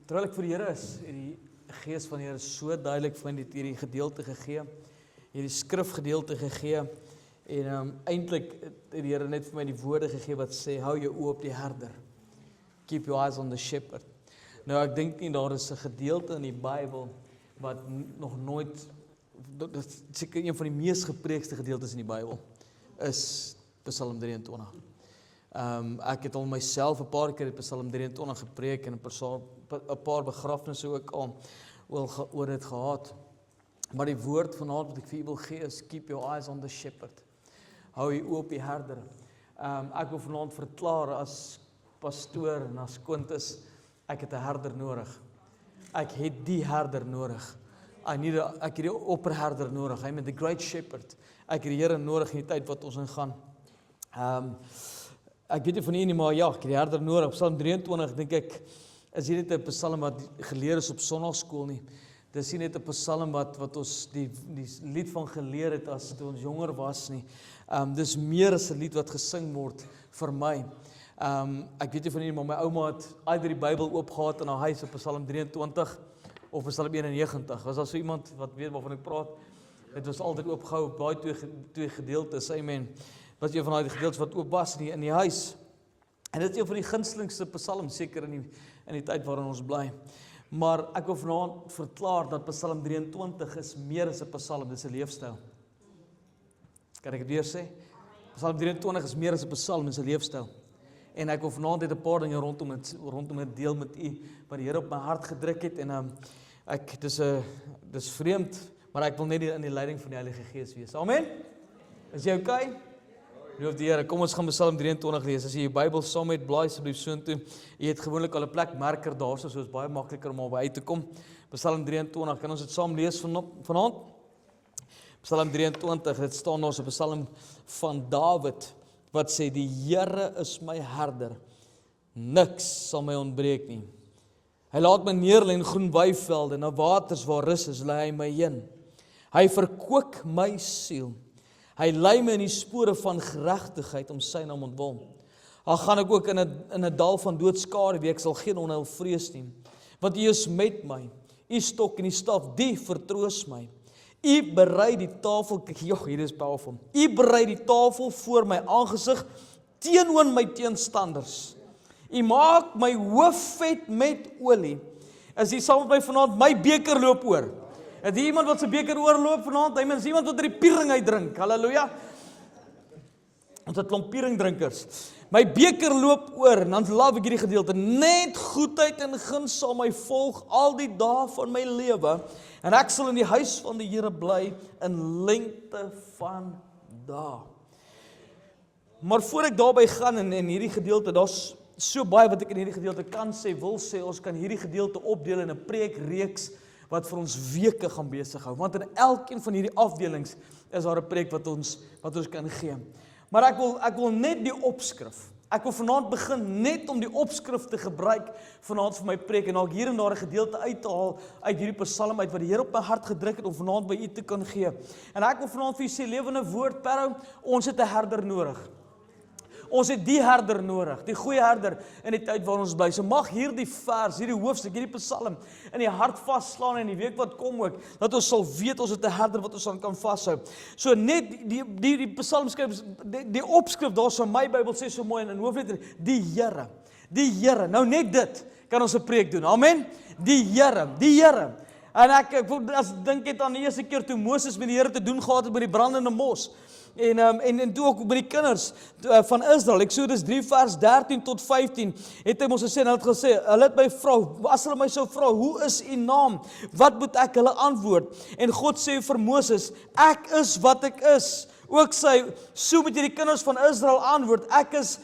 terwyl ek vir die Here is, het die Gees van die Here so duidelik vir my net hierdie gedeelte gegee, hierdie skrifgedeelte gegee, en eintlik het die Here net vir my die woorde gegee wat sê, hou jou oë op die herder. Keep your eyes on the shepherd. Nou ek dink nie daar is 'n gedeelte in die Bybel wat nog nooit, dit is seker een van die mees gepreekste gedeeltes in die Bybel, is Psalm 23. Ek het al myself 'n paar keer Psalm 23 gepreek en 'n paar begrafnisse ook al oor dit gehad. Maar die woord vanaand wat ek vir u wil gee is, keep your eyes on the shepherd. Hou jy oop die herder. Ek wil vanaand verklaar as pastoor en as Quintus, ek het 'n herder nodig. Ek het die herder nodig. Ek het die opperherder nodig. Hy met the great shepherd. Ek het die Here nodig in die tyd wat ons ingaan. Ek weet nie van u nie, maar ja, ek het die herder nodig. Psalm 23 dink ek is nie net 'n psalm wat geleer is op sonnaarskool nie. Dis nie net 'n psalm wat ons die lied van geleer het as toe ons jonger was nie. Dis meer as 'n lied wat gesing word vir my. Ek weet nie van u nie, maar my ouma het either die Bybel oopgehad in haar huis op Psalm 23 of Psalm 91. Was daar so iemand wat weet waarvan ek praat? Dit was altyd oopgehou op daai twee gedeeltes, amen. Was een van daai gedeeltes wat oop was in die huis. En dit is een van die gunstelingste psalms seker in die tyd waarin ons bly. Maar ek wil vanaand verklaar dat Psalm 23 is meer as 'n psalm, dit is 'n leefstyl. Kan ek dit weer sê? Psalm 23 is meer as 'n psalm, dit is 'n leefstyl. En ek wil vanaand net 'n paar dinge rondom dit deel met u wat die Here op my hart gedruk het en dis vreemd, maar ek wil net in die leiding van die Heilige Gees wees. Amen. Is jy okay? Loof die Here. Kom ons gaan Psalm 23 lees. As jy jou Bybel saam met, blaai asseblief soontoe. Jy het gewoonlik al 'n plek marker daarso, so is baie makliker om by uit te kom. Psalm 23, kan ons dit saam lees vanaand? Psalm 23, dit staan daar op 'n psalm van Dawid wat sê, die Here is my herder, niks sal my ontbreek nie. Hy laat my neerlê in groen weivelde, na waters waar rus is, lei hy my heen. Hy verkoop my siel. Hy lei my in die spore van geregtigheid om sy naam ontwil. Al gaan ek ook in 'n dal van doodskaduwee, ek sal geen onheil vrees nie, want U is met my. U stok en die staf, die vertroos my. U berei die tafel, hier is powerful. U berei die tafel voor my aangesig teenoor my teenstanders. U maak my hoof vet met olie. As jy saam met my vanaand, my beker loop oor. Het jy iemand wat sy beker oorloop vanaand? Hy mens iemand wat die piering uitdrink. Halleluja. Ons het klomp pieringdrinkers. My beker loop oor, en dan love ek hierdie gedeelte. Net goedheid en guns sal my volg al die dae van my lewe, en ek sal in die huis van die Here bly in lengte van dae. Maar voor ek daarby gaan in hierdie gedeelte, daar's so baie wat ek in hierdie gedeelte kan sê, wil sê, ons kan hierdie gedeelte opdeel in 'n preekreeks wat vir ons weke gaan besig hou. Want in elkeen van hierdie afdelings is daar 'n preek wat ons kan gee. Maar ek wil net die opskrif. Ek wil vanaand begin net om die opskrif te gebruik vanaand vir my preek en dalk hier en daar 'n gedeelte uit te haal uit hierdie psalm uit wat die Here op my hart gedruk het om vanaand by u te kan gee. En ek wil vanaand vir u sê, lewende woord, Parow, ons het 'n herder nodig. Ons het die herder nodig, die goeie herder in die tyd waar ons bly. So mag hierdie vers, hierdie hoofstuk, hierdie psalm in die hart vasslaan en die week wat kom ook, dat ons sal weet ons het 'n herder wat ons aan kan vashou. So net die psalmskrif, die opskrif daar so my Bybel sê so mooi in hoofletter, die Here. Nou net dit kan ons 'n preek doen. Amen. Die Here. En ek dink het aan die eerste keer toe Moses met die Here te doen gehad het by die brandende mos. En toe ook by die kinders van Israel, Eksodus 3 vers 13 tot 15, het hy ons gesê, en hy het gesê, hulle het my vrou, as hulle my sou vra, hoe is u naam? Wat moet ek hulle antwoord? En God sê vir Moses, ek is wat ek is. Ook sê, so moet jy die kinders van Israel antwoord, ek is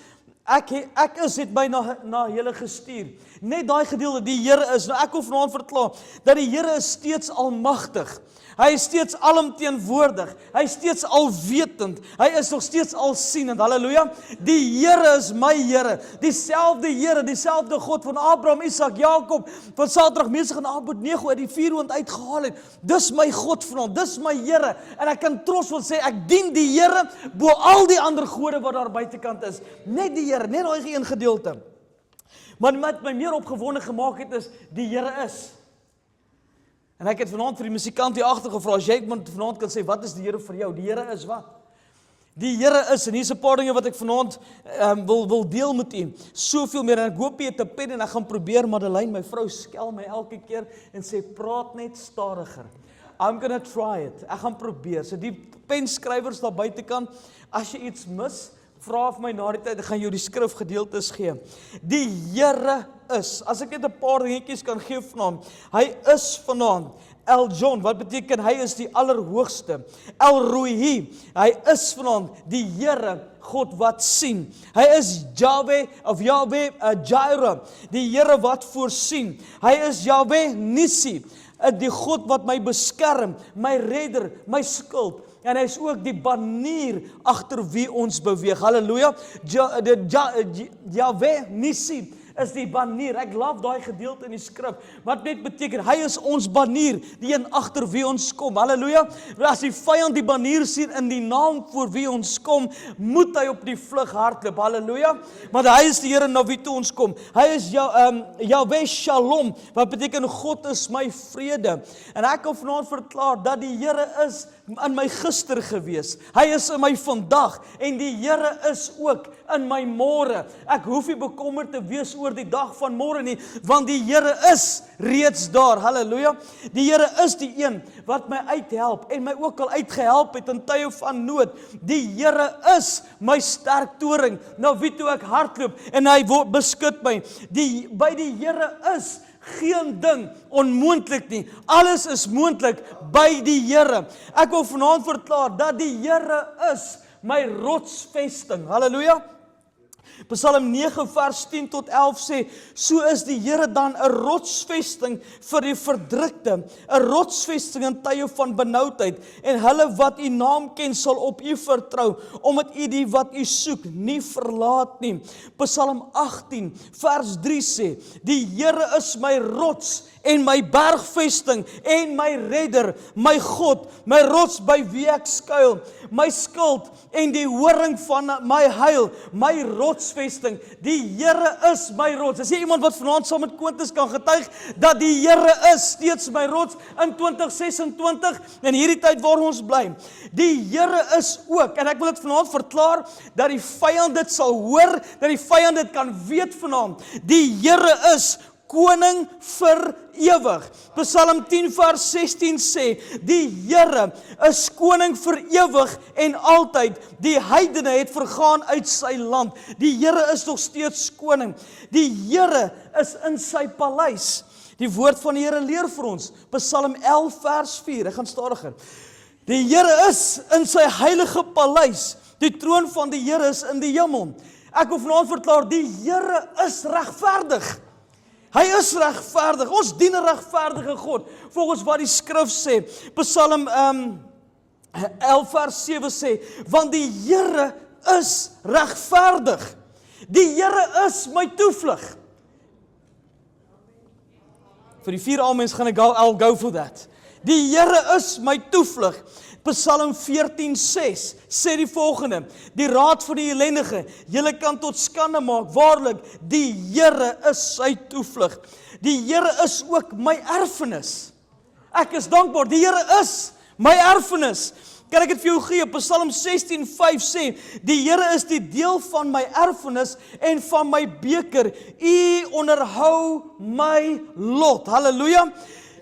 het my na julle gestuur. Net daai gedeelte, die Here is, nou ek wil vanaand verklaar, dat die Here is steeds almagtig. Hy is steeds alomteenwoordig. Hy is steeds alwetend. Hy is nog steeds alsienend. Halleluja. Die Here is my Here. Dieselfde God van Abraham, Isak, Jakob, van Sadrag, Mesach en Abednego uit die vuurhoond uitgehaal het. Dis my God vanaand. Dis my Here. En ek kan trotsvol sê, ek dien die Here bo al die ander gode wat daar buitekant is. Net die Here, net daai een gedeelte. Maar wat my meer opgewonde gemaak het is, die Here is. En ek het vanaand vir die musikant hier agter gevra, as jy vanaand kan sê, wat is die Here vir jou? Die Here is wat? Die Here is, en hier's 'n paar dinge wat ek vanaand wil deel met u. Soveel meer, en ek hoop jy het 'n pen en ek gaan probeer, Madeleine, my vrou skel my elke keer en sê, praat net stadiger. I'm gonna try it. Ek gaan probeer. So die penskrywers daar buitekant, as jy iets mis, vra vir my na die tyd, ek gaan jou die skrifgedeeltes gee. Die Here is, as ek net 'n paar dingetjies kan gee vanaand, hy is vanaand. El John, wat beteken hy is die allerhoogste. El Roi, hy is vanaand die Here, God wat sien. Hy is Yahweh Jireh, die Here wat voorsien. Hy is Yahweh Nissi, die God wat my beskerm, my redder, my skild. En hy is ook die banier agter wie ons beweeg. Halleluja. Yahweh Nissi is die banier. Ek love daai gedeelte in die skrif. Wat net beteken, hy is ons banier, die een agter wie ons kom. Halleluja. As die vyand die banier sien in die naam voor wie ons kom, moet hy op die vlug hardloop. Halleluja. Want hy is die Here na wie toe ons kom. Hy is Yahweh Shalom, wat beteken God is my vrede. En ek kan vanaand verklaar dat die Here is in my gister gewees. Hy is in my vandag en die Here is ook in my môre. Ek hoef nie bekommerd te wees oor die dag van môre nie, want die Here is reeds daar. Halleluja. Die Here is die een wat my uithelp en my ook al uitgehelp het in tye van nood. Die Here is my sterk toring, na wie toe ek hardloop en hy beskud my. By die Here is geen ding onmoontlik nie. Alles is moontlik by die Here. Ek wil vanaand verklaar dat die Here is my rotsvesting. Halleluja. Psalm 9 vers 10 tot 11 sê, so is die Here dan 'n rotsvesting vir die verdrukte, 'n rotsvesting in tye van benoudheid, en hulle wat u naam ken sal op u vertrou, omdat u die wat u soek nie verlaat nie. Psalm 18 vers 3 sê, die Here is my rots en my bergvesting en my redder, my God, my rots by wie ek skuil, my skild en die horing van my heil, my rotsvesting. Die Here is my rots. Is jy iemand wat vanaand saam met Quintus kan getuig dat die Here is steeds my rots in 2026 en hierdie tyd waar ons bly? Die Here is ook, en ek wil dit vanaand verklaar, dat die vyand dit sal hoor, dat die vyand dit kan weet vanaand. Die Here is koning vir ewig. Psalm 10 vers 16 sê, die Here is koning vir ewig en altyd. Die heidene het vergaan uit sy land. Die Here is nog steeds koning. Die Here is in sy paleis. Die woord van die Here leer vir ons, Psalm 11 vers 4, ek gaan stadiger. Die Here is in sy heilige paleis. Die troon van die Here is in die hemel. Ek wil vanaand verklaar, die Here is regverdig. Hy is regverdig. Ons dien 'n regverdige God, volgens wat die skrif sê. Psalm 11 vers 7 sê, want die Here is regverdig. Die Here is my toevlug. Vir die 4 amens gaan I'll go for that. Die Here is my toevlug. Psalm 14:6 sê die volgende, die raad van die ellendige, julle kan tot skande maak, waarlik, die Here is sy toevlug. Die Here is ook my erfenis. Ek is dankbaar, die Here is my erfenis. Kan ek dit vir jou gee? Psalm 16:5 sê, die Here is die deel van my erfenis en van my beker. U onderhou my lot. Halleluja.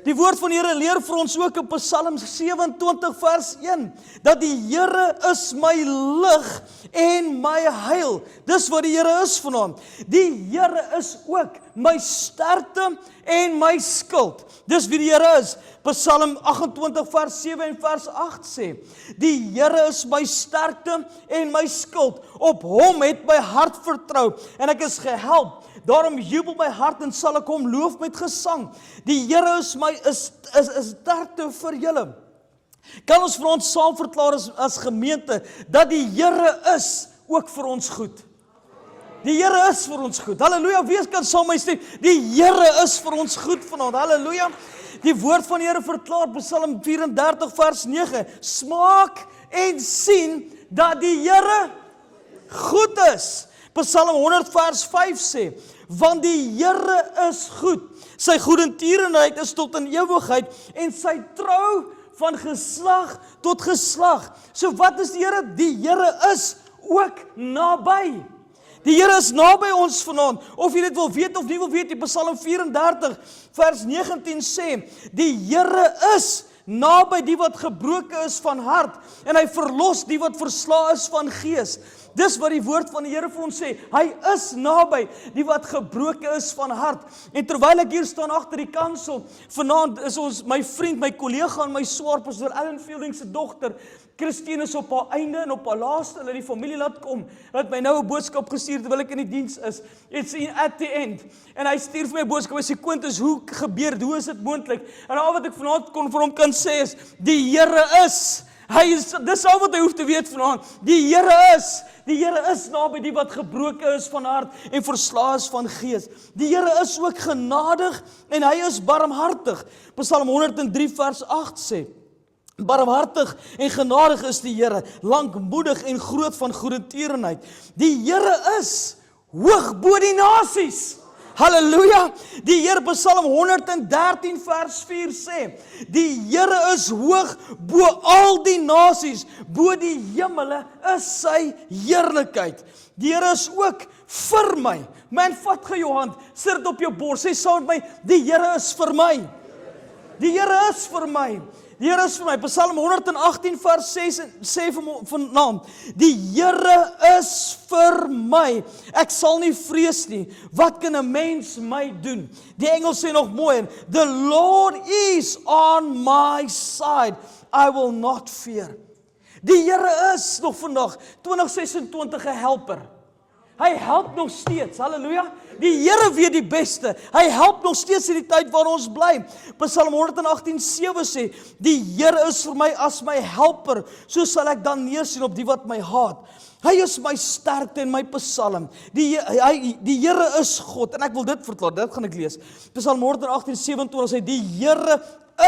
Die woord van die Here leer vir ons ook in Psalm 27 vers 1, dat die Here is my lig en my heil. Dis wat die Here is vanaand. Die Here is ook my sterkte en my skild. Dis wie die Here is. Psalm 28 vers 7 en vers 8 sê, die Here is my sterkte en my skild. Op hom het my hart vertrou en ek is gehelp. Daarom jubel my hart en sal ek hom loof met gesang. Die Here is my is sterkte vir julle. Kan ons vir ons saam verklaar as gemeente dat die Here is ook vir ons goed? Die Here is vir ons goed. Halleluja. Wie kan saam my sê, die Here is vir ons goed vanaand. Halleluja. Die woord van die Here verklaar, Psalm 34 vers 9, smaak en sien dat die Here goed is. Psalm 100 vers 5 sê, want die Here is goed. Sy goedertierenheid is tot in ewigheid en sy trou van geslag tot geslag. So wat is die Here? Die Here is ook naby. Die Here is naby ons vanaand, of jy dit wil weet of nie wil weet, die Psalm 34 vers 19 sê, die Here is naby die wat gebroken is van hart, en hy verlos die wat versla is van gees. Dis wat die woord van die Here vir ons sê, hy is naby die wat gebroken is van hart. En terwyl ek hier staan agter die kansel, vanaand is ons, my vriend, my kollega en my swaar pastoor Ellen Fielding se dogter, Christine is op haar einde en op haar laaste, hulle die familie laat kom, het my nou 'n boodskap gestuur terwyl ek in die diens is, it's at the end, en hy stuur vir my 'n boodskap, hy sê, Quintus, hoe gebeur, hoe is dit moontlik? En al wat ek vanaand kon vir hom kan sê is, die Here is, dis al wat hy hoef te weet vanaand, die Here is naby die wat gebroken is van hart en versla is van gees. Die Here is ook genadig en hy is barmhartig. Psalm 103 vers 8 sê, barmhartig en genadig is die Here, lankmoedig en groot van goedertierenheid. Die Here is hoog bo die nasies. Halleluja! Die Here, Psalm 113 vers 4 sê, die Here is hoog bo al die nasies, bo die hemele is sy heerlikheid. Die Here is ook vir my. Man, vat ge jou hand, sit dit op jou bors, sê saam met my, die Here is vir my. Die Here is vir my. Die Here is vir my. Psalm 118 vers 6 sê vanaand, die Here is vir my. Ek sal nie vrees nie. Wat kan 'n mens my doen? Die Engels sê nog mooi, the Lord is on my side. I will not fear. Die Here is nog vandag 2026 'n helper. Hy help nog steeds, halleluja. Die Here weet die beste. Hy help nog steeds in die tyd waar ons bly. Psalm 118:7 sê, die Here is vir my as my helper, so sal ek dan neersien op die wat my haat. Hy is my sterkte en my psalm. Die Here is God, en ek wil dit verklaar, dit gaan ek lees. Psalm 118:27 sê, die Here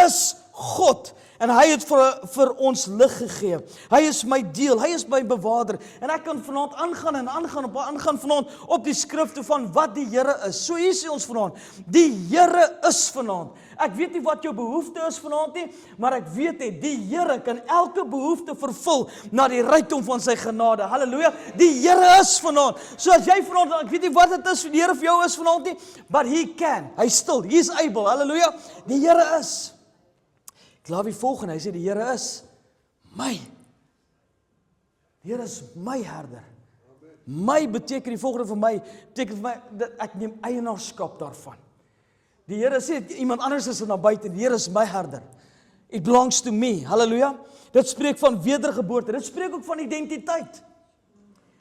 is God, en hy het vir ons lig gegee. Hy is my deel, hy is my bewaarder, en ek kan vanaand aangaan vanaand op die skrifte van wat die Here is. So hier sê ons vanaand, die Here is vanaand. Ek weet nie wat jou behoefte is vanaand nie, maar ek weet nie, die Here kan elke behoefte vervul na die rykdom van sy genade. Halleluja, die Here is vanaand. So as jy vanaand, ek weet nie wat dit is, die Here vir jou is vanaand nie, but he can, hy is able, halleluja, die Here is. Ek laat die volgende, hy sê die Here is my. Die Here is my herder. My beteken die volgende vir my, beteken vir my, dat ek neem eienaarskap daarvan. Die Here sê, iemand anders is na buite, die Here is my herder. It belongs to me, halleluja. Dit spreek van wedergeboorte, dit spreek ook van identiteit.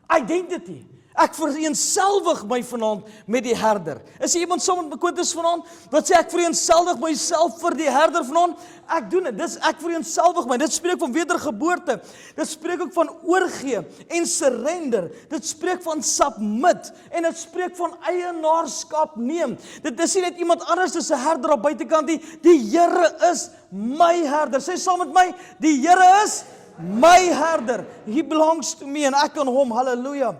Identity. Ek vereenselwig my vanaand met die herder. Is iemand saam met Quintus vanaand, wat sê ek vereenselwig myself vir die herder vanaand? Ek doen dit, ek vereenselwig my. Dit spreek van wedergeboorte. Dit spreek ook van oorgee en surrender. Dit spreek van submit en dit spreek van eienaarskap neem. Dit is nie net iemand anders as 'n herder op buitekant nie. Die Here is my herder. Sê saam met my, die Here is my herder. He belongs to me en ek aan hom. Halleluja.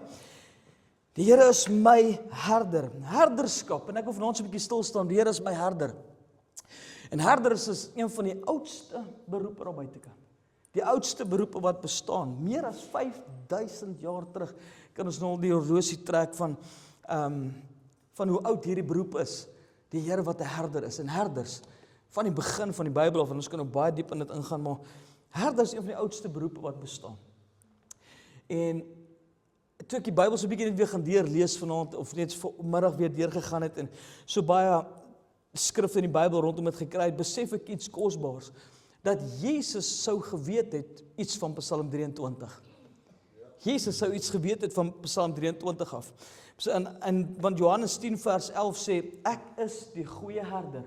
Die Here is my herder, herderskap, en ek wil vanaand so 'n bietjie stil staan, die Here is my herder. En herders is een van die oudste beroepe daar buitekant. Die oudste beroepe wat bestaan, meer as 5000 jaar terug, kan ons nou die horlosie trek van hoe oud hierdie beroep is. Die Here wat 'n herder is, en herders, van die begin van die Bybel af, en ons kan ook baie diep in dit ingaan, maar herders is een van die oudste beroepe wat bestaan. En toe ek die Bybel so 'n bietjie net weer gaan deurlees vanaand, of net vanmiddag weer deurgegaan het, en so baie skrifte in die Bybel rondom het gekry het, besef ek iets kosbaars, dat Jesus sou geweet het iets van Psalm 23. Jesus sou iets geweet het van Psalm 23 af. Want Johannes 10 vers 11 sê, ek is die goeie herder,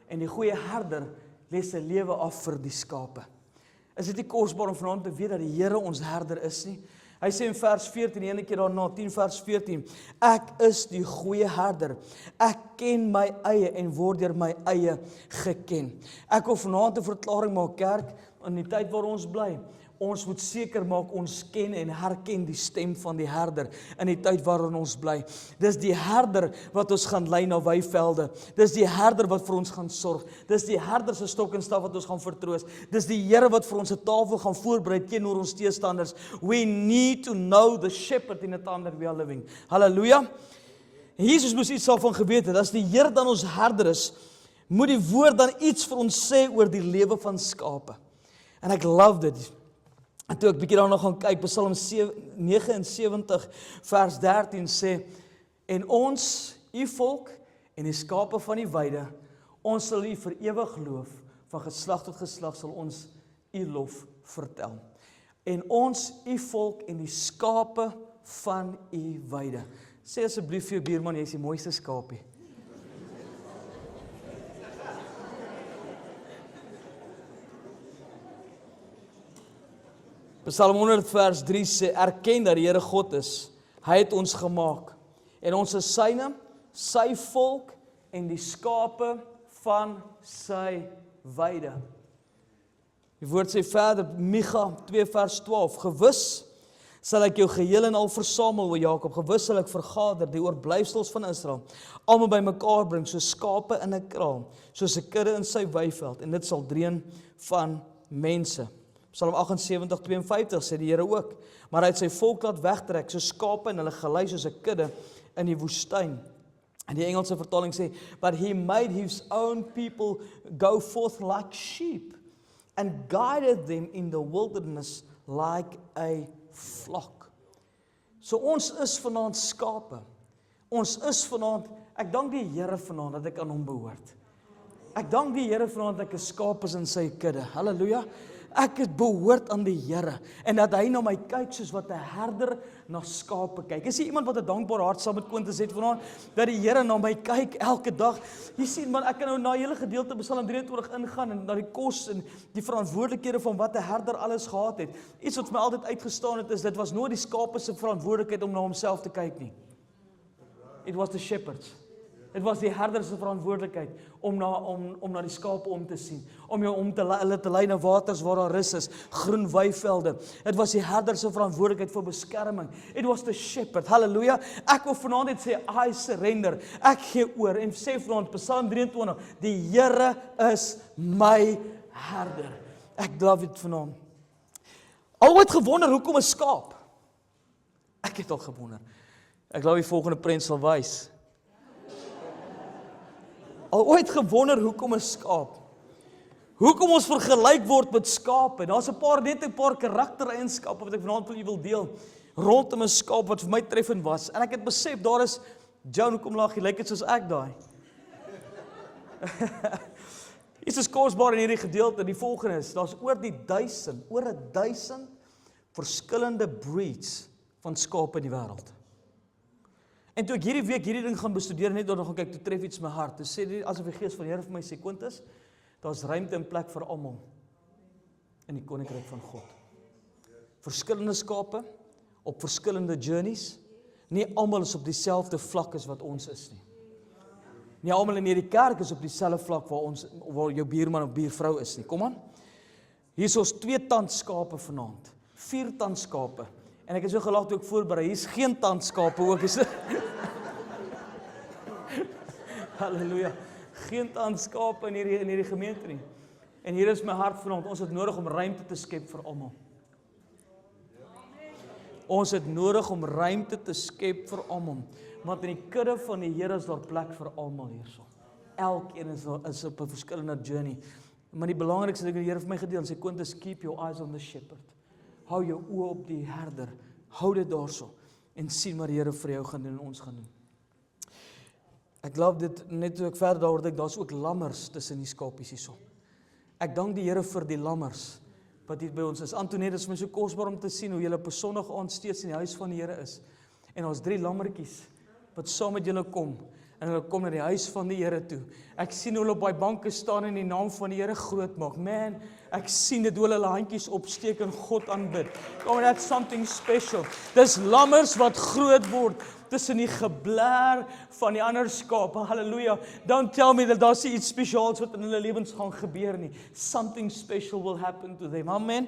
en die goeie herder lê sy lewe af vir die skape. Is dit nie kosbaar om vanaand te weet dat die Here ons herder is nie? Hy sê in vers 14, die ene keer daarna, 10 vers 14, ek is die goeie herder, ek ken my eie en word deur my eie geken. Ek wil vanaand 'n verklaring maak, kerk, in die tyd waar ons bly. ons moet seker maak ons ken en herken die stem van die herder in die tyd waarin ons bly. Dis die herder wat ons gaan lei na weivelde. Dis die herder wat vir ons gaan sorg. Dis die herder se stok en staf wat ons gaan vertroos. Dis die Here wat vir ons 'n tafel gaan voorberei teenoor ons teestanders. We need to know the shepherd in the time that we are living. Halleluja. Jesus moes iets daarvan geweet het. As die Here dan ons herder is, moet die woord dan iets vir ons sê oor die lewe van skape. En ek love dit. En toe ek bietjie daarna gaan kyk, Psalm 79 vers 13 sê, en ons, u volk en die skape van die weide, ons sal u vir ewig loof, van geslag tot geslag sal ons u lof vertel. En ons, u volk en die skape van u weide. Sê asseblief vir jou buurman, jy is die mooiste skapie. Psalm 100 vers 3 sê, erken dat die Here God is. Hy het ons gemaak. En ons is syne, sy volk en die skape van sy weide. Die woord sê verder, Micha 2 vers 12, gewis sal ek jou geheel en al versamel, o Jakob, gewis sal ek vergader die oorblyfsels van Israel, almal bymekaar bring, soos skape in 'n kraal, soos 'n kudde in sy weiveld, en dit sal dreun van mense. Psalm 78:52 sê die Here ook, maar hy het sy volk laat wegtrek, soos skape en hulle gelei soos 'n kudde in die woestyn. En die Engelse vertaling sê, but he made his own people go forth like sheep, and guided them in the wilderness like a flock. So ons is vanaand skape. Ons is vanaand, ek dank die Here vanaand dat ek aan hom behoort. Ek dank die Here vanaand dat ek 'n skaap is in sy kudde. Halleluja. Ek het behoort aan die Here en dat hy na my kyk soos wat 'n herder na skape kyk. Is jy iemand wat 'n dankbare hart saam met Quintus het vanaand dat die Here na my kyk elke dag? Jy sien man, ek kan nou na hele gedeelte Psalm 23 ingaan en na die kos en die verantwoordelikhede van wat 'n herder alles gehad het. Iets wat vir my altyd uitgestaan het is dit was nooit die skape se verantwoordelikheid om na homself te kyk nie. It was the shepherds. Dit was die herder se verantwoordelikheid om na die skape om te sien, om hulle te lei na waters waar daar rus is, groen weivelde. Dit was die herder se verantwoordelikheid vir beskerming. It was the shepherd. Halleluja. Ek wil vanaand net sê, I surrender. Ek gee oor en sê vanaand Psalm 23, die Here is my herder. Ek love dit vanaand. Al ooit gewonder hoekom 'n skaap? Ek het al gewonder. Ek glo die volgende prent sal wys. Al ooit gewonder hoekom 'n skaap? Hoekom ons vergelyk word met skape? Daar's 'n paar karaktereienskappe wat ek vanaand met u wil deel rondom 'n skaap wat vir my treffend was. En ek het besef daar is Joan, hoekom lag jy? Lyk dit soos ek daai? Iets is kosbaar in hierdie gedeelte, die volgende is, daar's oor 1000 verskillende breeds van skape in die wêreld. En toe ek hierdie week hierdie ding gaan bestudeer, net daarna gaan kyk, toe tref iets my hart. Toe sê dit asof die Gees van die Here vir my sê, Quintus, daar's ruimte en plek vir almal in die koninkryk van God. Verskillende skape op verskillende journeys. Nie almal is op dieselfde vlak as wat ons is nie. Nie almal in hierdie kerk is op dieselfde vlak waar jou buurman of buurvrou is nie. Kom aan. Hier is ons 2 tandskape vanaand. 4 tandskape. En ek het so gelag toe ek voorberei. Hier's geen tandskape ook is. Halleluja. Geen tandskape in hierdie gemeente nie. En hier is my hart vanaand. Ons het nodig om ruimte te skep vir almal. Ons het nodig om ruimte te skep vir almal. Want in die kudde van die Here is daar plek vir almal hierso. Elkeen is op 'n verskillende journey. Maar die belangrikste ding wat die Here vir my gedeel, sê Quintus, keep your eyes on the shepherd. Hou jou oë op die herder. Hou dit daarso en sien wat die Here vir jou gaan doen en ons gaan doen. Ek glo dit net toe ek verder daaroor dink, daar's ook lammers tussen die skapies hierso. Ek dank die Here vir die lammers wat hier by ons is. Antoinette, is my so kosbaar om te sien hoe julle op 'n Sondag aand steeds in die huis van die Here is. En ons 3 lammertjies wat saam met julle kom. En hulle kom na die huis van die Here toe. Ek sien hulle op daai banke staan en die naam van die Here groot maak. Man, ek sien dit hoe hulle handjies opsteek en God aanbid. Come on, that's something special. Dis lammers wat groot word tussen die geblær van die ander skape. Halleluja. Don't tell me dat daar's iets spesiaals wat in hulle lewens gaan gebeur nie. Something special will happen to them. Amen.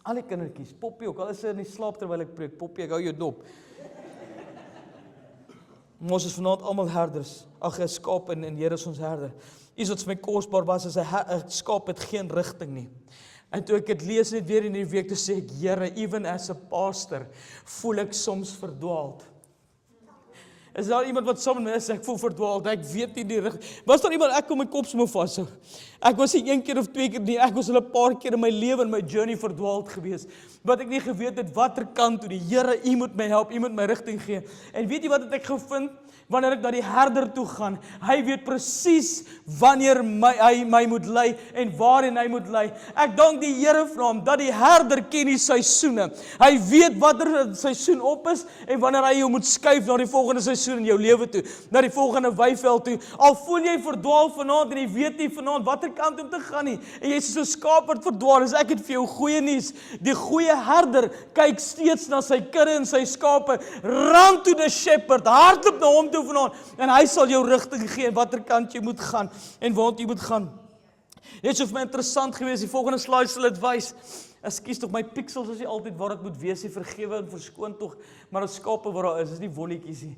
Al die kindertjies, Poppie ook, al is sy in die slaap terwyl ek preek, Poppie, ek hou jou dop. Ons is vanaand almal herders, skaap en Here is ons herder. Iets wat vir my kosbaar was, is 'n skaap het geen rigting nie. En toe ek dit lees net weer in die week, toe sê ek, Here, even as a pastor, voel ek soms verdwaald. Is daar iemand wat saam met my is, ek voel verdwaald, ek weet nie die rigting. Was daar iemand, ek kom my kop sommer vashou. Ek was nie 1 keer of 2 keer nie, ek was al 'n paar keer in my lewe, in my journey verdwaald gewees, wat ek nie geweet het, watter kant toe, die Here, U moet my help, U moet my rigting gee. En weet jy wat het ek gevind? Wanneer ek na die herder toe gaan, hy weet presies wanneer hy my moet lei en waarheen hy moet lei. Ek dank die Here vir hom, dat die herder ken die seisoene. Hy weet watter seisoen op is, en wanneer hy jou moet skuif na die volgende seisoen in jou lewe toe, na die volgende weiveld toe. Al voel jy verdwaal vanaand, en jy weet nie vanaand watter kant om te gaan nie, en jy is so 'n skaap wat verdwaal is, ek het vir jou goeie nuus. Die goeie herder kyk steeds na sy kudde en sy skape. Run to the shepherd, hardloop na hom toe vanaand, en hy sal jou rigting gee, en watter kant jy moet gaan, en waar jy moet gaan. Net so vir my interessant gewees, die volgende slide sal dit wys. Ekskuus tog, my pixels is nie altyd waar dit moet wees, vergewe en verskoon tog, maar dit skape wat daar is nie wolletjies nie.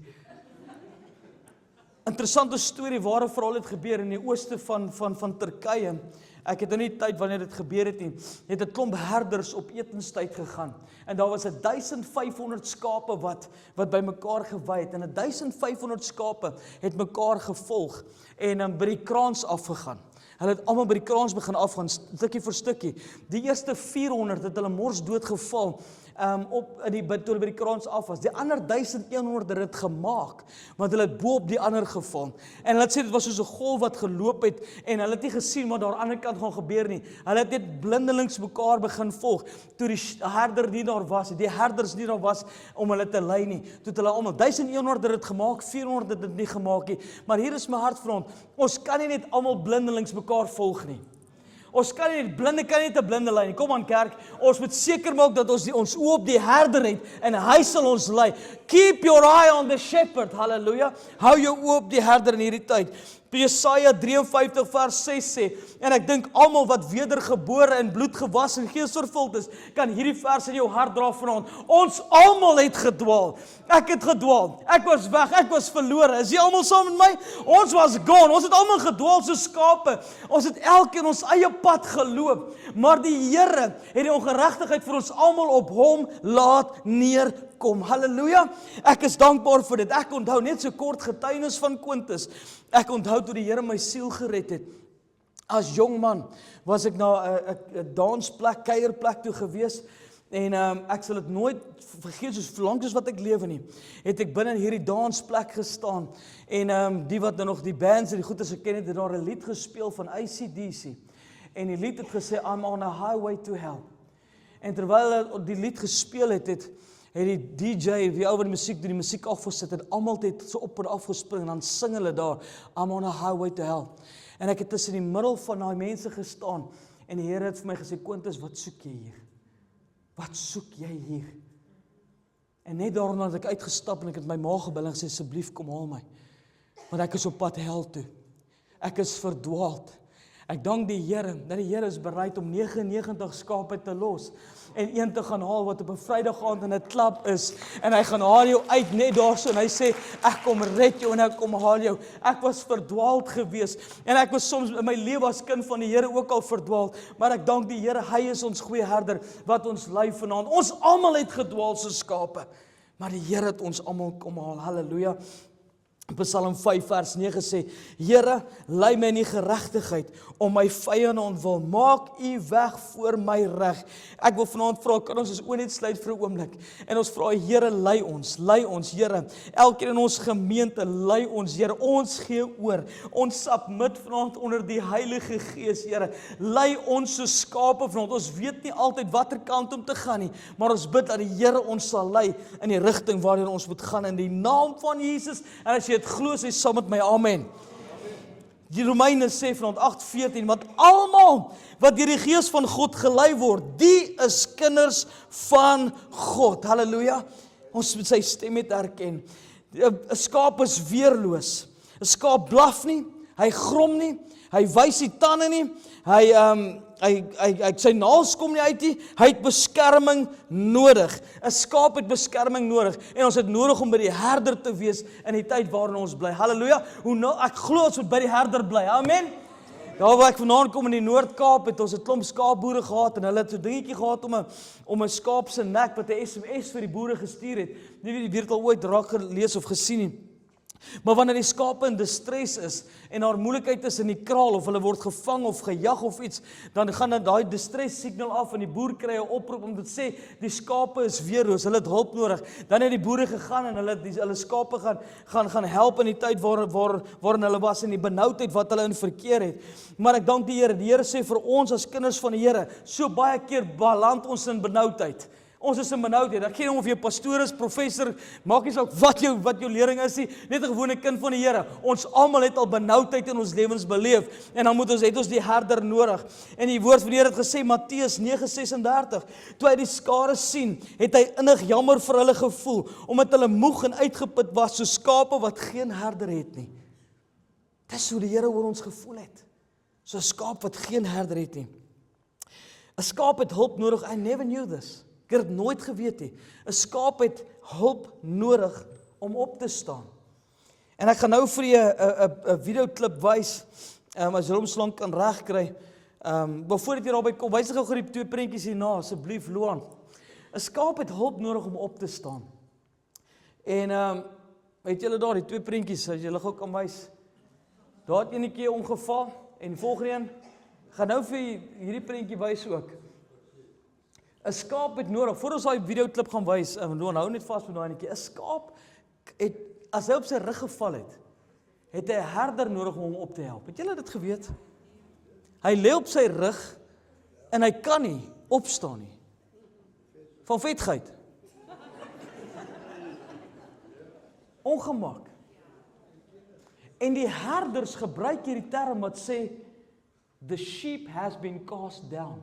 Interessante storie, ware verhaal het gebeur in die ooste van Turkye. Ek het nou nie tyd wanneer dit gebeur het nie. Het 'n klomp herders op etenstyd gegaan. En daar was 1500 skape wat by mekaar gewy het. En 1500 skape het mekaar gevolg en by die kraans afgegaan. Hulle het almal by die kraans begin afgaan, stukkie vir stukkie. Die eerste 400 het hulle mors doodgeval, toe hulle by die kraans af was. Die ander 1100 het dit gemaak, want hulle het bo op die ander geval. En hulle het sê, dit was soos 'n golf wat geloop het, en hulle het nie gesien wat daar aan die ander kant gaan gebeur nie. Hulle het net blindelings mekaar begin volg, toe die herder nie daar was, die herders nie daar was, om hulle te lei nie. Toe het hulle almal, 1100 het dit gemaak, 400 het dit nie gemaak nie. Maar hier is my hart vir ons, ons kan nie net almal blindelings mekaar volg nie. Ons kan nie 'n blinde lei nie. Kom aan kerk, ons moet seker maak dat ons oë op die herder het en hy sal ons lei. Keep your eye on the shepherd. Halleluja. Hou jou oë op die herder in hierdie tyd. Jesaja 53 vers 6 sê, en ek dink almal wat wedergebore en bloed gewas en gees vervuld is, kan hierdie vers in jou hart dra vanaand. Ons almal het gedwaal. Ek het gedwaal. Ek was weg, ek was verlore. Is jy almal saam met my? Ons was gone. Ons het almal gedwaal soos skape. Ons het elkeen ons eie pad geloop. Maar die Here het die ongeregtigheid vir ons almal op hom laat neerkom. Halleluja. Ek is dankbaar vir dit. Ek onthou net so kort getuienis van Quintus. Ek onthou toe die Here my siel gered het. As jong man was ek na 'n dansplek, kuierplek toe gewees, en ek sal dit nooit vergeet, soos lank as wat ek lewe nie, het ek binne hierdie dansplek gestaan, en die wat nou nog die bands en die goeders geken het daar 'n lied gespeel van AC/DC, en die lied het gesê, I'm on a highway to hell. En terwyl hulle die lied gespeel het die DJ, die ou wat die musiek doen, die musiek afgesit het, almal het so op en af gespring, en dan sing hulle daar, I'm on a highway to hell. En ek het tussen die middel van daai mense gestaan, en die Here het vir my gesê, Quintus, wat soek jy hier? Wat soek jy hier? En net daarna het ek uitgestap, en ek het my ma gebel en gesê, asseblief kom haal my, want ek is op pad hel toe. Ek is verdwaald. Ek dank die Here, dat die Here is bereid om 99 skape te los, en een te gaan haal wat op 'n Vrydag aand in 'n klub is, en hy gaan haal jou uit net daarso, en hy sê, ek kom red jou, en ek kom haal jou. Ek was verdwaald gewees, en ek was soms in my lewe as kind van die Here ook al verdwaald, maar ek dank die Here, hy is ons goeie herder, wat ons lei vanaand. Ons almal het gedwaal soos skape, maar die Here het ons almal kom haal. Halleluja. Psalm 5 vers 9 sê, Here, lei my in die geregtigheid om my vyande ontwil. Maak U weg voor my reg. Ek wil vanaand vra, kan ons oë net sluit vir 'n oomblik? En ons vra, Here, lei ons, Here. Elkeen in ons gemeente, lei ons, Here. Ons gee oor. Ons submit vanaand onder die Heilige Gees, Here. Lei ons so skape vanaand. Ons weet nie altyd watter kant om te gaan nie, maar ons bid dat die Here ons sal lei in die rigting waarin ons moet gaan, in die naam van Jesus. En as jy het glo, sê saam met my amen. Die Romeine sê vanaand 8:14, want almal wat deur die Gees van God gelei word, die is kinders van God. Halleluja. Ons moet sy stem met erken. 'n Skaap is weerloos. 'n Skaap blaf nie, hy grom nie, hy wys nie tande nie, sy naels kom nie uit nie, hy het beskerming nodig. 'n Skaap het beskerming nodig, en ons het nodig om by die herder te wees in die tyd waarin ons bly. Halleluja, ek glo ons moet by die herder bly, amen. Daar waar ek vandaan kom in die Noord-Kaap, het ons 'n klomp skaapboere gehad, en hulle het so 'n dingetjie gehad om 'n skaap se nek wat 'n SMS vir die boere gestuur het. Nie weet die weer al ooit raak gelees of gesien nie. Maar wanneer die skape in distress is, en daar moeilikheid is in die kraal, of hulle word gevang of gejag of iets, dan gaan dan daai distress signal af, en die boer kry 'n oproep om te sê, die skape is weerloos, hulle het hulp nodig. Dan het die boere gegaan, en hulle skape gaan help in die tyd waarin hulle was, in die benoudheid wat hulle in verkeer het. Maar ek dank die Here sê vir ons as kinders van die Here, so baie keer beland ons in benoudheid. Ons is in benoudheid. Ek ken hom of jy pastoor is, professor, maak nie saak wat jou lering is nie, net 'n gewone kind van die Here. Ons almal het al benoudheid in ons lewens beleef, en dan het ons die herder nodig. En die woord van die Here het gesê, Matteus 9:36, toe hy die skare sien, het hy innig jammer vir hulle gevoel, omdat hulle moeg en uitgeput was, so skape wat geen herder het nie. Dis hoe die Here oor ons gevoel het. So 'n skaap wat geen herder het nie. 'n Skaap het hulp nodig. I never knew this. Ek het nooit geweet nie. 'n Skaap het hulp nodig om op te staan. En ek gaan nou vir julle 'n videoklip wys, as jy hom slank kan regkry. Maar voordat jy daarby kom, wys ek gou die twee prentjies hierna, asseblief Loan. 'n Skaap het hulp nodig om op te staan. En weet julle daar die twee prentjies, as julle gou kan wys. Daar het eenetjie omgeval, en die volgende een gaan nou vir hierdie prentjie wys ook. 'n Skaap het nodig, voor ons daai videoklip gaan wys, hou net vas met daai netjie. 'n Skaap het, as hy op sy rug geval het hy 'n herder nodig om hom op te help. Het julle dit geweet? Hy lê op sy rug, en hy kan nie opstaan nie. Van vetgeit. Ongemak. En die herders gebruik hierdie term wat sê, the sheep has been cast down.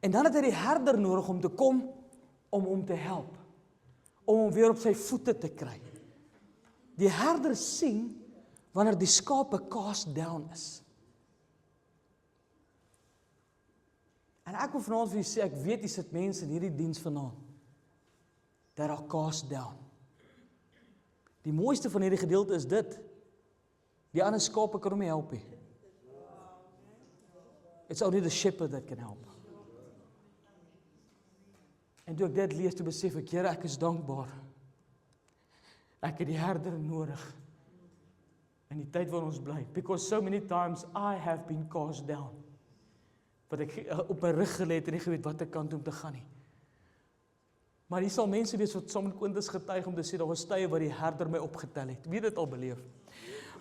En dan het hy die herder nodig om te kom, om hom te help, om hom weer op sy voete te kry. Die herder sien, wanneer die skape cast down is. En ek wil vanaand vir julle sê, ek weet jy sit mense in hierdie diens vanaand, that are cast down. Die mooiste van hierdie gedeelte is dit, die ander skape kan hom nie help nie. It's only the shepherd that can help. En toe ek dit lees, toe besef ek, Here, ek is dankbaar. Ek het die herder nodig in die tyd waarin ons bly. Because so many times I have been cast down. Wat ek op my rug gelê het en nie geweet watter kant om te gaan nie. Maar hier sal mense wees wat saam met Quintus getuig om te sê, daar was tye waar die herder my opgetel het. Wie het dit al beleef?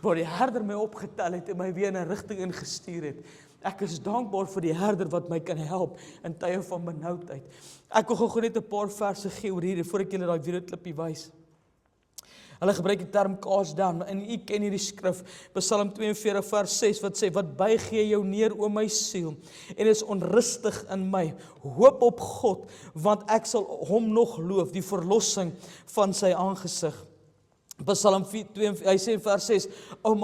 Waar die herder my opgetel het en my weer in 'n rigting ingestuur het. Ek is dankbaar vir die herder wat my kan help in tye van benoudheid. Ek wil gou net 'n paar verse gee oor hierdie, voor ek julle daai videoklipie wys. Hulle gebruik die term cast down, en u ken hierdie skrif, Psalm 42 vers 6, wat sê, wat buig gee jou neer, o my siel, en is onrustig in my. Hoop op God, want ek sal hom nog loof, die verlossing van sy aangesig. Psalm 42, hy sê in vers 6, oh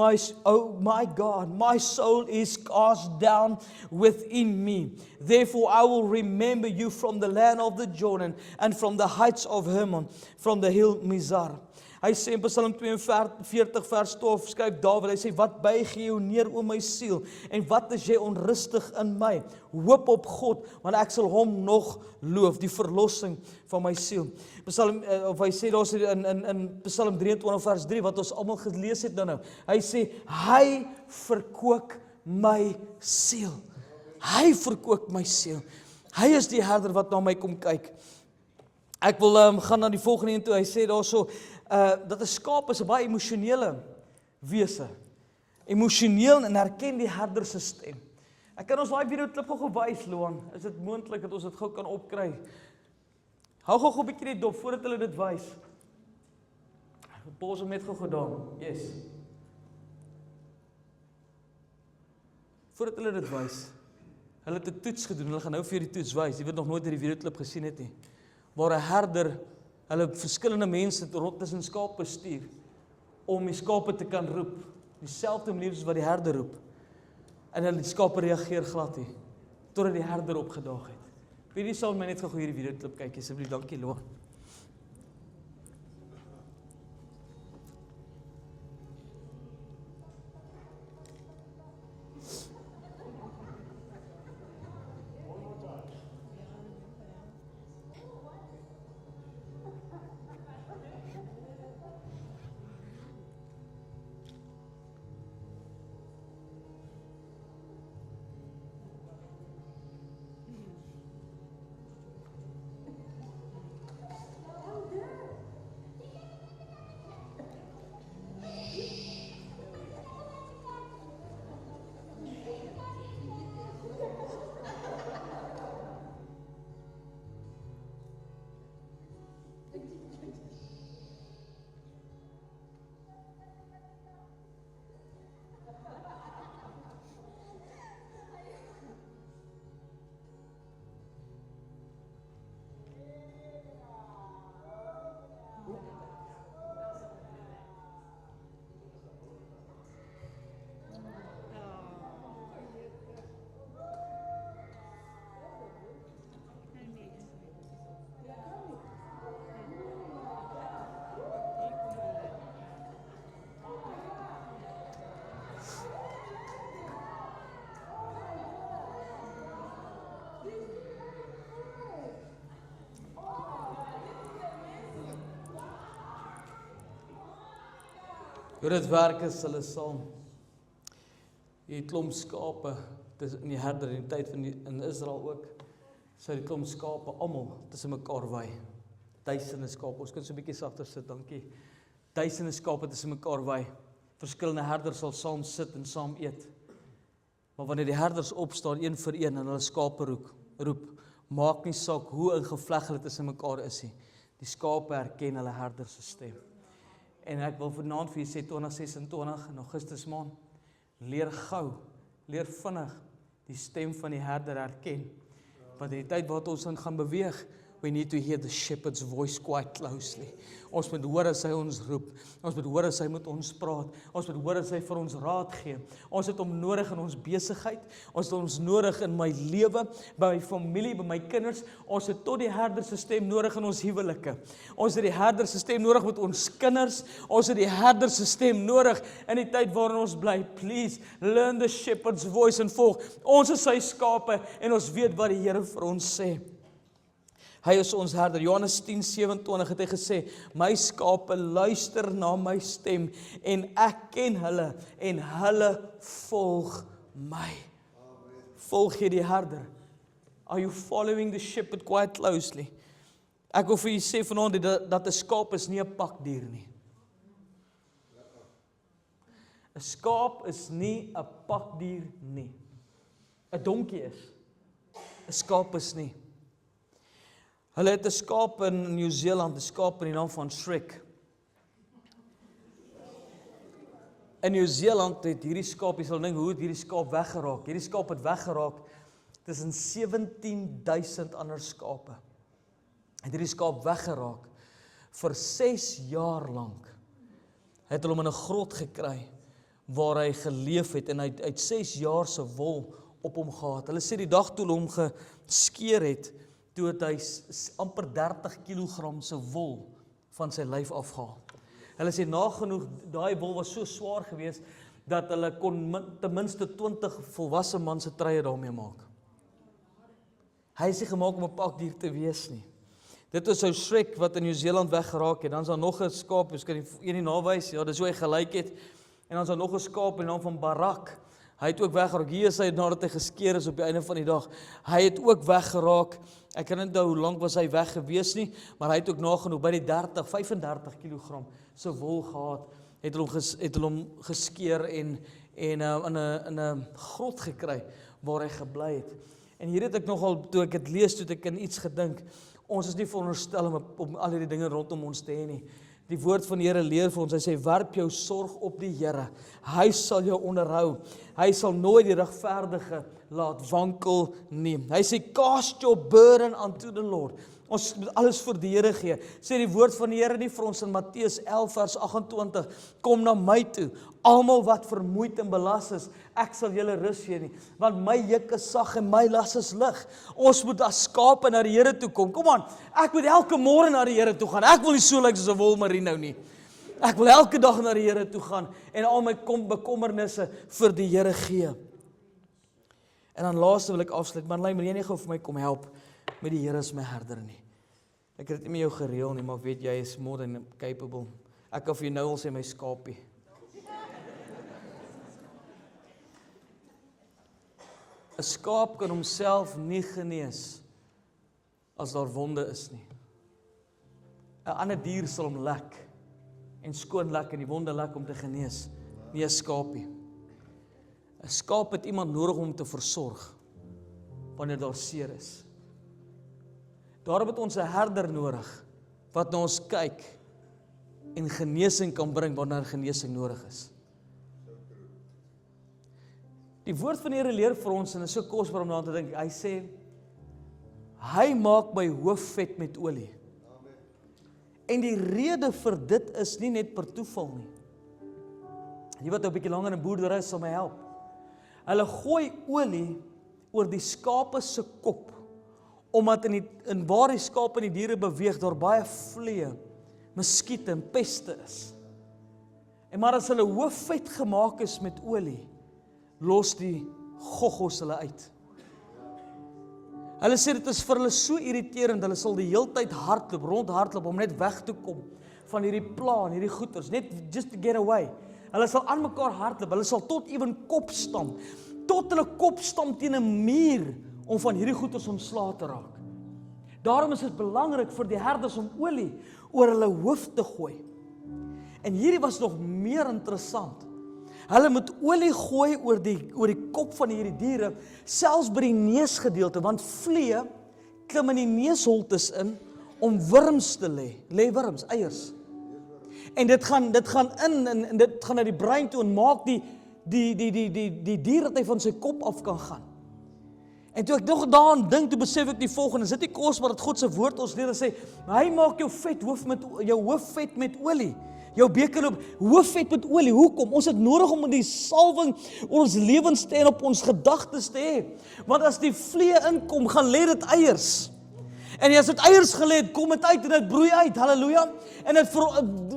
my God, my soul is cast down within me. Therefore I will remember you from the land of the Jordan, and from the heights of Hermon, from the hill Mizar. Hy sê in Psalm 42 vers 12, skryf Dawid, hy sê, wat buig jou neer, o my siel, en wat is jy onrustig in my? Hoop op God, want ek sal hom nog loof, die verlossing van my siel. Of hy sê daar in Psalm 23 vers 3, wat ons almal gelees het dan nou, hy sê, hy verkoop my siel. Hy verkoop my siel. Hy is die herder wat na my kom kyk. Ek wil gaan na die volgende een toe, hy sê daar so, dat 'n skaap is 'n baie emosionele wese. Emosioneel, en herken die herder se stem. Ek kan ons daai videoklip gou wys, Loan. Is dit moontlik dat ons dit gou kan opkry? Hou gou 'n bietjie net dop voordat hulle dit wys. Pause hom net gou daar. Yes. Voordat hulle dit wys. Hulle het 'n toets gedoen. Hulle gaan nou vir die toets wys. Jy weet nog nooit hierdie videoklip gesien het nie. Waar 'n herder hulle verskillende mense rond tussen skape stuur om die skape te kan roep. Dieselfde manier soos wat die herder roep. En hulle die skape reageer glad nie, totdat die herder opgedaag het. Wie sal my net gou hierdie video klip kyk, asseblief, dankie Loan. Hoe dit werk is, hulle saam. Die klomp skape, dis in die herder in die tyd van in Israel ook, sou die klomp skape almal tussen mekaar waai. Duisende skape, ons kan so 'n bietjie sagter sit, dankie. Duisende skape tussen mekaar waai. Verskillende herders sal saam sit en saam eet. Maar wanneer die herders opstaan, een vir een, en hulle skape roep, maak nie saak hoe ingevleg hulle tussen mekaar is nie. Die skape herken hulle herder se stem. En ek wil vanaand vir julle sê 2026 in Augustus maand, leer gou, leer vinnig die stem van die herder herken. Want in die tyd wat ons in gaan beweeg, we need to hear the shepherd's voice quite closely. Ons moet hoor as hy ons roep. Ons moet hoor as hy met ons praat. Ons moet hoor as hy vir ons raad gee. Ons het hom nodig in ons besigheid. Ons het ons nodig in my lewe, by my familie, by my kinders. Ons het tot die herder se stem nodig in ons huwelike. Ons het die herder se stem nodig met ons kinders. Ons het die herder se stem nodig in die tyd waarin ons bly. Please, learn the shepherd's voice en volg. Ons is sy skape en ons weet wat die Here vir ons sê. Hy is ons herder. Johannes 10:27 het hy gesê, my skape luister na my stem en ek ken hulle en hulle volg my. Volg jy die herder? Are you following the shepherd quite closely? Ek wil vir julle sê vanaand dat 'n skaap is nie 'n pakdier nie. 'n Skaap is nie 'n pakdier nie. 'n Donkie is. 'n Skaap is nie. Hulle het 'n skaap in Nieu-Seeland, 'n skaap in die naam van Shrek. In Nieu-Seeland het hierdie skaap, jy sal dink, hoe het hierdie skaap weggeraak? Hierdie skaap het weggeraak tussen 17,000 ander skape. Het hierdie skaap weggeraak vir 6 jaar lank. Het hulle hom in 'n grot gekry waar hy geleef het en hy het 6 jaar se wol op hom gehad. Hulle sê die dag toe hulle hom geskeer het, toe het hy amper 30 kg se wol van sy lyf afgehaal. Hulle sê nagenoeg, daai wol was so swaar geweest, dat hulle kon ten minste 20 volwasse man se treye daarmee maak. Hy is nie gemaak om 'n pakdier te wees nie. Dit is ou Shrek wat in Nieu-Seeland weggeraak het, dan is daar nog 'n skaap, jy kan een nie nawys, ja, dis hoe hy gelyk het, en dan is daar nog 'n skaap in die naam van Barak. Hy het ook weggeraak, hier is hy nadat hy geskeer is op die einde van die dag. Hy het ook weggeraak, ek kan nie onthou hoe lank was hy weg gewees nie, maar hy het ook nagenoeg by die 35 kg se wol gehad, het hulle hom geskeer en in 'n grot gekry, waar hy gebly het. En hier het ek nogal, toe ek dit lees, toe ek in iets gedink, ons is nie veronderstel om al hierdie dinge rondom ons te hê nie. Die woord van die Here leer vir ons, hy sê, werp jou sorg op die Here, hy sal jou onderhou, hy sal nooit die regverdige laat wankel nie. Hy sê, cast your burden unto the Lord. Ons moet alles vir die Here gee. Sê die woord van die Here nie vir ons in Matteus 11 vers 28, kom na my toe, almal wat vermoeid en belas is, ek sal julle rus gee nie, want my juk is sag en my las is lig. Ons moet as skape na die Here toe kom. Kom aan, ek moet elke môre na die Here toe gaan. Ek wil nie so lyk soos 'n wolmerino nie. Ek wil elke dag na die Here toe gaan en al my bekommernisse vir die Here gee. En dan laaste wil ek afsluit, maar jy nie gou vir my kom help met die Here is my herder nie. Ek het dit nie met jou gereël nie, maar ek weet jy is more than capable. Ek kan vir jou nou al sê my skapie. Een skaap kan homself nie genees as daar wonde is nie. 'n ander dier sal hom lek en skoon lek en die wonde lek om te genees, nie 'n skaapie. 'n Skaap het iemand nodig om te versorg wanneer daar seer is. Daarom het ons 'n herder nodig wat na ons kyk en genesing kan bring wanneer genesing nodig is. Die woord van die Here leer vir ons, en dit is so kosbaar om daaraan te dink, hy sê, hy maak my hoof vet met olie. Amen. En die rede vir dit is nie net per toeval nie. Die wat 'n bietjie langer in boerdery sal my help. Hulle gooi olie oor die skape se kop, omdat in waar die skape en die diere beweeg, daar baie vliee, muskiete en peste is. En maar as hulle hoof vet gemaak is met olie, los die goggos hulle uit. Hulle sê dit is vir hulle so irriterend, hulle sal die heeltyd rondhardloop om net weg te kom van hierdie pla en hierdie goeters, net just to get away. Hulle sal aan mekaar hardloop, hulle sal tot ewen kop stamp teen 'n muur om van hierdie goeters ontslae te raak. Daarom is dit belangrik vir die herders om olie oor hulle hoof te gooi. En hierdie was nog meer interessant. Hulle moet olie gooi oor die kop van hierdie diere, selfs by die neusgedeelte, want vliee klim in die neusholtes in om wurms te lê wurms, eiers. En dit gaan in en dit gaan na die brein toe en maak die dier dat hy van sy kop af kan gaan. En toe ek nog daaraan dink, toe besef ek die volgende, is dit nie kosbaar dat God se woord ons leer en sê, hy maak jou hoof vet met olie. Jou bekerloop, hoofvet met olie. Hoekom? Ons het nodig om die salwing ons lewens te en op ons gedagtes te hê. Want as die vliee inkom, gaan lê dit eiers. En as dit eiers gelê het, kom dit uit en dit broei uit. Halleluja. En dit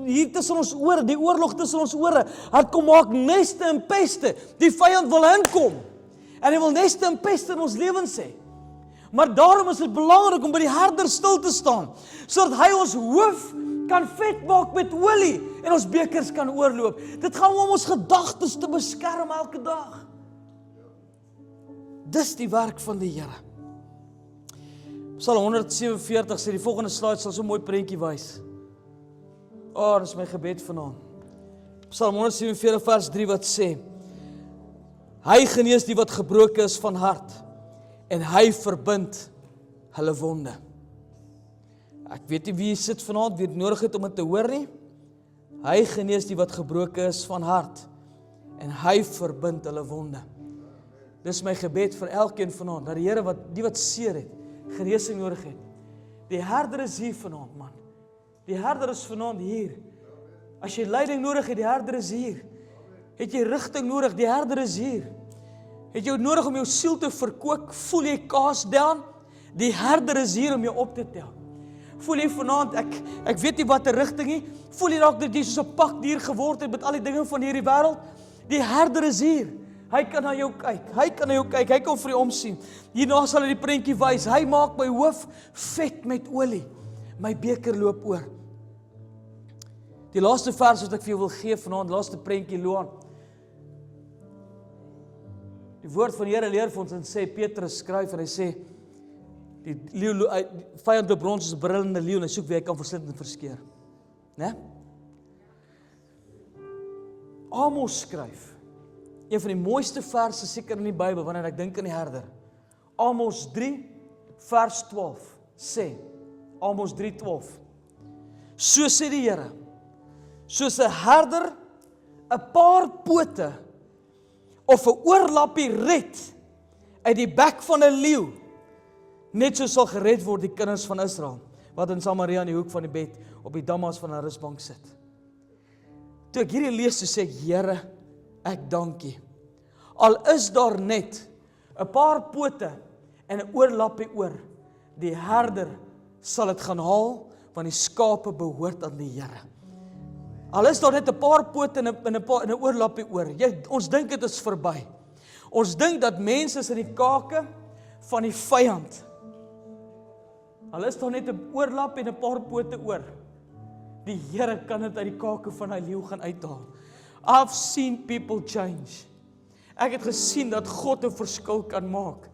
hier tussen ons ore, die oorlog tussen ons ore, het kom maak neste en peste. Die vyand wil inkom. En hy wil neste en peste in ons lewens hê. Maar daarom is dit belangrik om by die herder stil te staan, sodat hy ons hoof kan vet maak met olie en ons bekers kan oorloop. Dit gaan om ons gedagtes te beskerm elke dag. Dis die werk van die Here. Psalm 147 sê, die volgende slide sal so mooi prentjie wys. Dis my gebed vanaand. Psalm 147 vers 3 wat sê, hy genees die wat gebroken is van hart en hy verbind hulle wonde. Ek weet nie wie sit vanaand, wie het nodig het om dit te hoor nie. Hy genees die wat gebroken is van hart en hy verbind hulle wonde. Dis my gebed vir elkeen vanaand, dat die Here die wat seer het, genesing nodig het. Die herder is hier vanaand, man. Die herder is vanaand hier. As jy leiding nodig het, die herder is hier. Het jy rigting nodig, die herder is hier. Het jy nodig om jou siel te verkoop, voel jy cast down, die herder is hier om jou op te tel. Voel jy vanaand, ek weet nie wat 'n rigting nie, voel jy dalk dat jy soos 'n pakdier geword het met al die dinge van hierdie wêreld, die herder is hier. Hy kan na jou kyk, hy kan vir jou omsien. Hierna sal hy die prentjie wys, hy maak my hoof vet met olie, my beker loop oor. Die laaste vers wat ek vir jou wil gee vanaand, laaste prentjie Loan. Die woord van die Here leer vir ons en sê, Petrus skryf en hy sê, die vyand loop rond soos 'n brullende leeu en hy soek wie hy kan verslind en verskeer. Né? Amos skryf, een van die mooiste verse seker in die Bybel, wanneer ek dink aan die herder. Amos 3 vers 12 sê, Amos 3:12, so sê die Here, soos 'n herder 'n paar pote of 'n oorlappie red uit die bek van 'n leeu, Net so sal gered word die kinders van Israel, wat in Samaria in die hoek van die bed, op die dammas van 'n rusbank sit. Toe ek hierdie lees, toe sê ek, Here, ek dank U. Al is daar net 'n paar pote en 'n oorlappie oor, die herder sal dit gaan haal, want die skape behoort aan die Here. Al is daar net 'n paar pote en 'n oorlappie oor. Ons dink dit is verby. Ons dink dat mense is in die kake van die vyand. Al is daar net 'n oorlap en 'n paar pote oor. Die Here kan dit uit die kake van hy leeu gaan uithaal. I've seen people change. Ek het gesien dat God 'n verskil kan maak